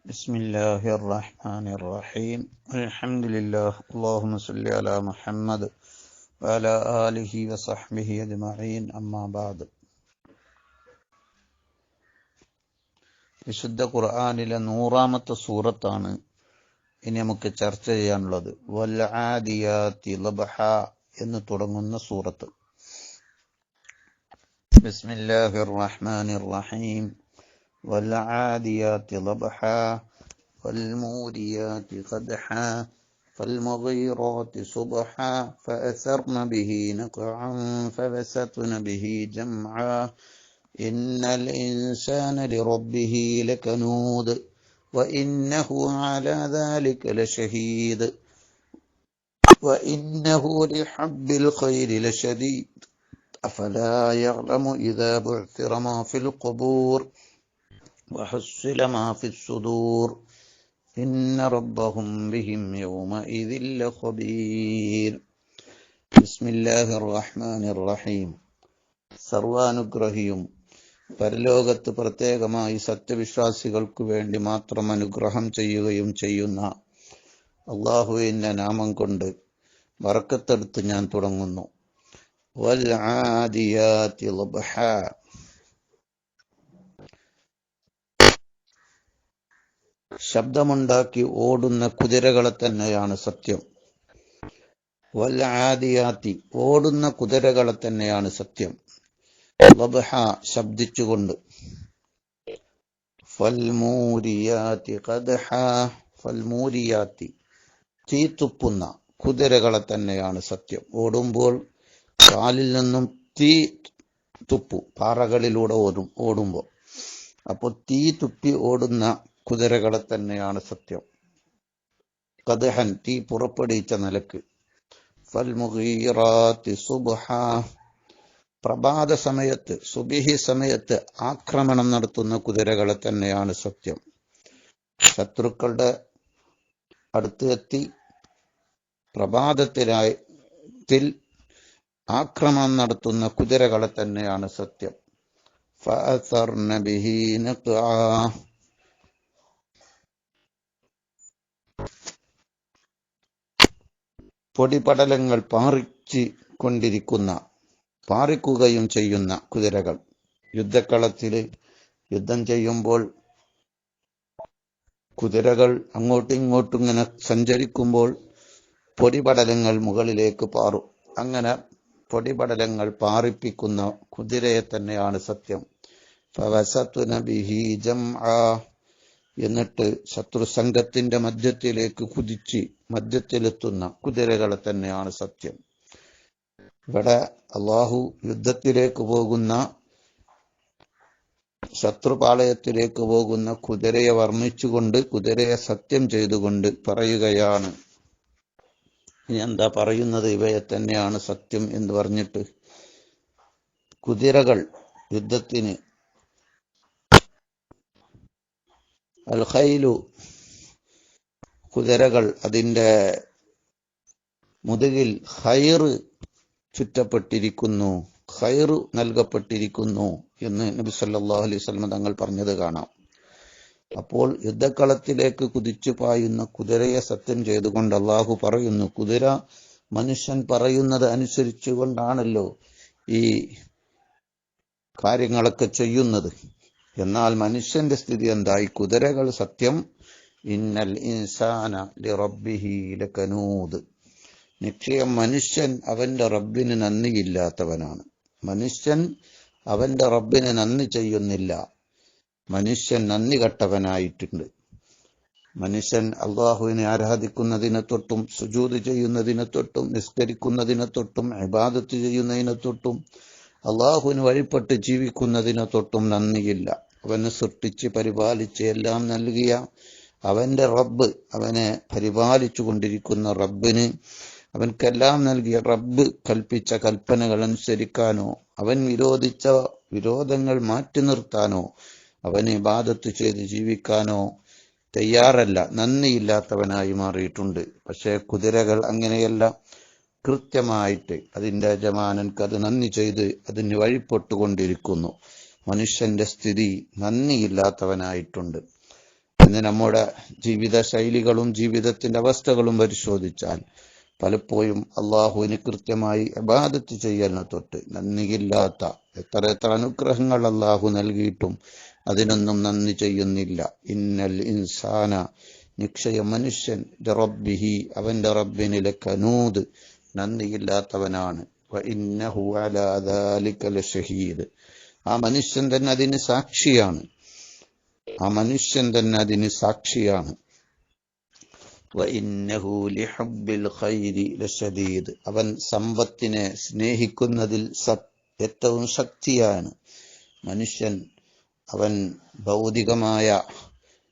بسم الله الرحمن الرحيم الحمد لله اللهم صل على محمد وعلى آله وصحبه أجمعين أما بعد വിശുദ്ധ ഖുർആനിലെ 100-ാമത്തെ സൂറത്താണ് ഇനി നമുക്ക് ചർച്ച ചെയ്യാനുള്ളത്. വൽ ആദിയാതി ലബ്ഹ എന്ന് തുടങ്ങുന്ന സൂറത്ത്. ബിസ്മില്ലാഹിർ റഹ്മാനിർ റഹീം. വൽ ആദിയാതി ലബ്ഹ والموريات قدحا فالمغيرات صبحا فأثرن به نقعا فوسطن به جمعا إن الإنسان لربه لكنود وإنه على ذلك لشهيد وإنه لحب الخير لشديد أفلا يعلم إذا بعثر ما في القبور وحصل ما في الصدور إن ربهم بهم يومئذ لخبير. بسم الله الرحمن الرحيم. സർവാനുഗ്രഹിയും പരലോകത്ത് പ്രത്യേകമായി സത്യവിശ്വാസികൾക്കു വേണ്ടി മാത്രം അനുഗ്രഹം ചെയ്യുകയും ചെയ്യുന്ന അല്ലാഹുവിന്റെ നാമം കൊണ്ട് ബറക്കത്തെടുത്ത് ഞാൻ തുടങ്ങുന്നു. വൽ ആദിയാതി ലബ്ഹ. ശബ്ദമുണ്ടാക്കി ഓടുന്ന കുതിരകളെ തന്നെയാണ് സത്യം. വൽ ആദിയാത്തി, ഓടുന്ന കുതിരകളെ തന്നെയാണ് സത്യം. ലബ്ഹ, ശബ്ദിച്ചുകൊണ്ട്. ഫൽമൂരിയാത്തി ഖദ്ഹ, ഫൽമൂരിയാത്തി, തീ തുപ്പുന്ന കുതിരകളെ തന്നെയാണ് സത്യം. ഓടുമ്പോൾ കാലിൽ നിന്നും തീ തുപ്പും, പാറകളിലൂടെ ഓടുമ്പോൾ. അപ്പോൾ തീ തുപ്പി ഓടുന്ന കുതിരകളെ തന്നെയാണ് സത്യം. ഖദ്ഹൻ, തീ പുറപ്പെടുവിച്ച നിലക്ക്. ഫൽമുഗീറാത്തി സുബ്ഹ, പ്രഭാത സമയത്ത്, സുബിഹി സമയത്ത് ആക്രമണം നടത്തുന്ന കുതിരകളെ തന്നെയാണ് സത്യം. ശത്രുക്കളുടെ അടുത്ത് എത്തി പ്രഭാതത്തിൽ ആക്രമണം നടത്തുന്ന കുതിരകളെ തന്നെയാണ് സത്യം. ഫഅസർന ബിഹി നഖ്ആ, പൊടിപടലങ്ങൾ പാറിക്കുകയും ചെയ്യുന്ന കുതിരകൾ. യുദ്ധക്കളത്തിൽ യുദ്ധം ചെയ്യുമ്പോൾ കുതിരകൾ അങ്ങോട്ടും ഇങ്ങോട്ടും ഇങ്ങനെ സഞ്ചരിക്കുമ്പോൾ പൊടിപടലങ്ങൾ മുകളിലേക്ക് പാറും. അങ്ങനെ പൊടിപടലങ്ങൾ പാറിപ്പിക്കുന്ന കുതിരയെ തന്നെയാണ് സത്യം. ഫവസത്ന ബിഹി ജംആ, എന്നിട്ട് ശത്രു സംഘത്തിന്റെ മധ്യത്തിലേക്ക് കുതിച്ച് മധ്യത്തിലെത്തുന്ന കുതിരകളെ തന്നെയാണ് സത്യം. ഇവിടെ അല്ലാഹു യുദ്ധത്തിലേക്ക് പോകുന്ന, ശത്രുപാളയത്തിലേക്ക് പോകുന്ന കുതിരയെ വർണ്ണിച്ചുകൊണ്ട്, കുതിരയെ സത്യം ചെയ്തുകൊണ്ട് പറയുകയാണ്. ഇനി എന്താ പറയുന്നത്? ഇവയെ തന്നെയാണ് സത്യം എന്ന് പറഞ്ഞിട്ട്. കുതിരകൾ യുദ്ധത്തിന്, അൽ ഖൈലു, കുതിരകൾ, അതിന്റെ മുതുകിൽ ഖൈറ് ചുറ്റപ്പെട്ടിരിക്കുന്നു, ഖൈറ് നൽകപ്പെട്ടിരിക്കുന്നു എന്ന് നബി സല്ലല്ലാഹു അലൈഹി വസല്ലം തങ്ങൾ പറഞ്ഞത് കാണാം. അപ്പോൾ യുദ്ധക്കളത്തിലേക്ക് കുതിച്ചു പായുന്ന കുതിരയെ സത്യം ചെയ്തുകൊണ്ട് അല്ലാഹു പറയുന്നു, കുതിര മനുഷ്യൻ പറയുന്നത് അനുസരിച്ചുകൊണ്ടാണല്ലോ ഈ കാര്യങ്ങളൊക്കെ ചെയ്യുന്നത്. എന്നാൽ മനുഷ്യന്റെ സ്ഥിതി എന്തായി? കുതിരകൾ സത്യം. ഇന്നൽ ഇൻസാന ലിറബ്ബിഹി ലകനൂദ്, നിശ്ചയം മനുഷ്യൻ അവന്റെ റബ്ബിന് നന്ദിയില്ലാത്തവനാണ്. മനുഷ്യൻ അവന്റെ റബ്ബിന് നന്ദി ചെയ്യുന്നില്ല. മനുഷ്യൻ നന്ദി കെട്ടവനായിട്ടുണ്ട്. മനുഷ്യൻ അല്ലാഹുവിനെ ആരാധിക്കുന്നതിനെ തൊട്ടും, സുജൂദ് ചെയ്യുന്നതിനെ തൊട്ടും, നിസ്കരിക്കുന്നതിനെ തൊട്ടും, ഇബാദത്ത് ചെയ്യുന്നതിനെ തൊട്ടും, അല്ലാഹുവിന് വഴിപ്പെട്ട് ജീവിക്കുന്നതിനെ തൊട്ടും നന്ദിയില്ല. അവനെ സൃഷ്ടിച്ച് പരിപാലിച്ച് എല്ലാം നൽകിയ അവന്റെ റബ്ബ്, അവനെ പരിപാലിച്ചു കൊണ്ടിരിക്കുന്ന റബ്ബിന്, അവൻക്കെല്ലാം നൽകിയ റബ്ബ് കൽപ്പിച്ച കൽപ്പനകൾ അനുസരിക്കാനോ, അവൻ വിരോധിച്ച വിരോധങ്ങൾ മാറ്റി നിർത്താനോ, അവന് ഇബാദത്ത് ചെയ്ത് ജീവിക്കാനോ തയ്യാറല്ല, നന്ദിയില്ലാത്തവനായി മാറിയിട്ടുണ്ട്. പക്ഷേ കുതിരകൾ അങ്ങനെയല്ല. കൃത്യമായിട്ട് അതിന്റെ യജമാനൻക്ക് അത് നന്ദി ചെയ്ത് അതിന് വഴിപ്പെട്ടുകൊണ്ടിരിക്കുന്നു. മനുഷ്യന്റെ സ്ഥിതി നന്ദിയില്ലാത്തവനായിട്ടുണ്ട്. ഇന്ന് നമ്മുടെ ജീവിത ശൈലികളും ജീവിതത്തിന്റെ അവസ്ഥകളും പരിശോധിച്ചാൽ പലപ്പോഴും അള്ളാഹുവിന് കൃത്യമായി ഇബാദത്ത് ചെയ്യലിനെ തൊട്ട് നന്ദിയില്ലാത്ത എത്ര അനുഗ്രഹങ്ങൾ അള്ളാഹു നൽകിയിട്ടും അതിനൊന്നും നന്ദി ചെയ്യുന്നില്ല. ഇന്നൽ ഇൻസാന, നിശ്ചയ മനുഷ്യൻ, റബ്ബിഹി, അവന്റെ റബ്ബിന് ലകനൂദ്, നന്ദിയില്ലാത്തവനാണ്. വഇന്നഹു അലാ ദാലിക ലശഹീദ്, ആ മനുഷ്യൻ തന്നെ അതിന് സാക്ഷിയാണ്. വഇന്നഹു ലിഹബ്ബിൽ ഖൈരി ലശദീദ്, അവൻ സമ്പത്തിനെ സ്നേഹിക്കുന്നതിൽ ഏറ്റവും ശക്തിയാണ്. മനുഷ്യൻ അവൻ ഭൗതികമായ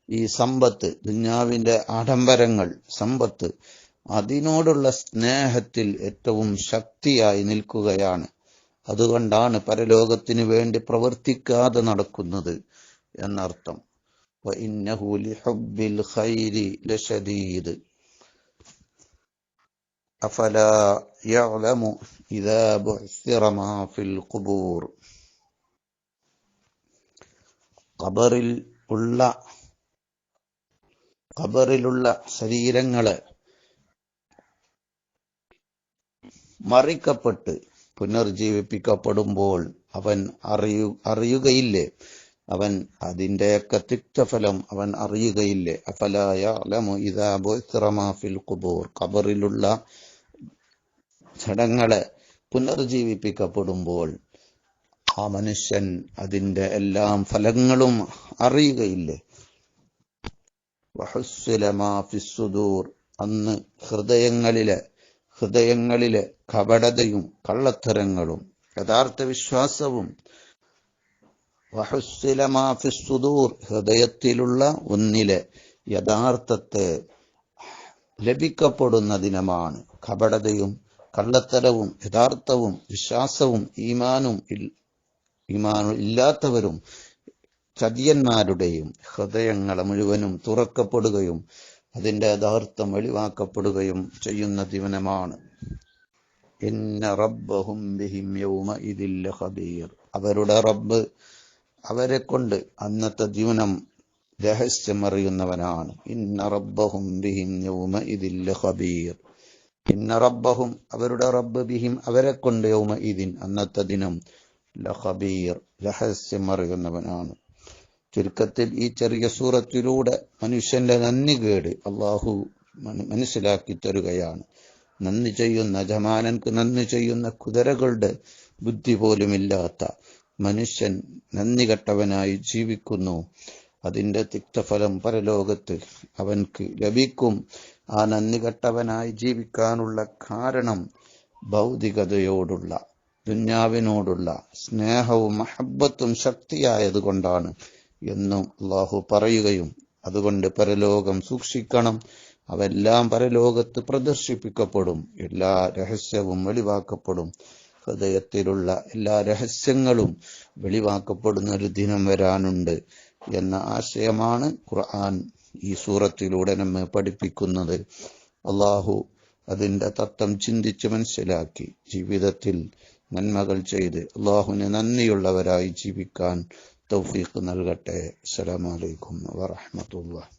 ഈ സമ്പത്ത്, ദുനിയാവിന്റെ ആഡംബരങ്ങൾ, സമ്പത്ത്, അതിനോടുള്ള സ്നേഹത്തിൽ ഏറ്റവും ശക്തിയായി നിൽക്കുകയാണ്. അതുകൊണ്ടാണ് പരലോകത്തിന് വേണ്ടി പ്രവർത്തിക്കാതെ നടക്കുന്നത് എന്നർത്ഥം. വഇന്നഹു ലിഹബ്ബിൽ ഖൈരി ലശദീദ് അഫലാ യഅലമു ഇദാ ബുഇസിറ മാ ഫിൽ ഖുബൂർ, ഖബറിലുള്ള ശരീരങ്ങളെ മറിക്കപ്പെട്ട് പുനർജീവിപ്പിക്കപ്പെടുമ്പോൾ അവൻ അറിയുകയില്ലേ? അവൻ അതിന്റെയൊക്കെ തിക്തഫലം അവൻ അറിയുകയില്ലേ? അഫലാ യഅലമു ഇദാ ബുഇസിറ മാ ഫിൽ ഖുബൂർ, ഖബറിലുള്ള ജഡങ്ങളെ പുനർജീവിപ്പിക്കപ്പെടുമ്പോൾ ആ മനുഷ്യൻ അതിന്റെ എല്ലാം ഫലങ്ങളും അറിയുകയില്ലേ? വഹുസ്സില മാ ഫിസ് സുദൂർ, അന്ന് ഹൃദയങ്ങളിലെ കപടതയും കള്ളത്തരങ്ങളും യഥാർത്ഥ വിശ്വാസവും, വഹുസ്സില മാ ഫിസ് സുദൂർ, ഹൃദയത്തിലുള്ള ഒന്നിലെ യഥാർത്ഥത്തെ ലഭിക്കപ്പെടുന്ന ദിനമാണ്. കപടതയും കള്ളത്തരവും യഥാർത്ഥവും വിശ്വാസവും ഈമാനും ഇല്ലാത്തവരും ചതിയന്മാരുടെയും ഹൃദയങ്ങളെ മുഴുവനും തുറക്കപ്പെടുകയും അതിന്റെ യഥാർത്ഥം വെളിവാക്കപ്പെടുകയും ചെയ്യുന്ന ദിനമാണ്. ഇന്ന റബ്ബഹും ബിഹിം യൗമഇദിൻ ലഖബീർ, അവരുടെ റബ്ബ് അവരെ കൊണ്ട് അന്നത്തെ ദിനം രഹസ്യമറിയുന്നവനാണ്. ഇന്ന റബ്ബഹും ബിഹിം യൗമഇദിൻ ലഖബീർ, ഇന്ന റബ്ബഹും, അവരുടെ റബ്ബ്, ബിഹിം, അവരെ കൊണ്ട്, യൗമഇദിൻ, അന്നത്തെ ദിനം, ലഖബീർ, രഹസ്യമറിയുന്നവനാണ്. ചുരുക്കത്തിൽ ഈ ചെറിയ സൂറത്തിലൂടെ മനുഷ്യന്റെ നന്ദികേട് അള്ളാഹു മനസ്സിലാക്കി തരുകയാണ്. നന്ദി ചെയ്യുന്ന ജമാനൻക്ക് നന്ദി ചെയ്യുന്ന കുതിരകളുടെ ബുദ്ധി പോലുമില്ലാത്ത മനുഷ്യൻ നന്ദി കെട്ടവനായി ജീവിക്കുന്നു. അതിന്റെ തിക്തഫലം പരലോകത്ത് അവൻക്ക് ലഭിക്കും. ആ നന്ദി കെട്ടവനായി ജീവിക്കാനുള്ള കാരണം ഭൗതികതയോടുള്ള, ദുന്യാവിനോടുള്ള സ്നേഹവും മഹബത്തും ശക്തിയായതുകൊണ്ടാണ് എന്നും അള്ളാഹു പറയുകയും, അതുകൊണ്ട് പരലോകം സൂക്ഷിക്കണം. അವೆല്ലാം പരലോകത്ത് പ്രദർശിപ്പിക്കപ്പെടും. എല്ലാ രഹസ്യവും വെളിവാക്കപ്പെടും. ഹൃദയത്തിലുള്ള എല്ലാ രഹസ്യങ്ങളും വെളിവാക്കപ്പെടുന്ന ഒരു ദിനം വരാനുണ്ട് എന്ന ആശയമാണ് ഖുർആൻ ഈ സൂറത്തിലൂടെ നമ്മെ പഠിപ്പിക്കുന്നത്. അള്ളാഹു അതിന്റെ തത്വം ചിന്തിച്ച് മനസ്സിലാക്കി ജീവിതത്തിൽ നന്മകൾ ചെയ്ത് അള്ളാഹുവിന് നന്ദിയുള്ളവരായി ജീവിക്കാൻ തൗഫീഖ് നൽകട്ടെ. അസ്സലാമു അലൈക്കും വറഹ്മത്തുള്ളാഹി.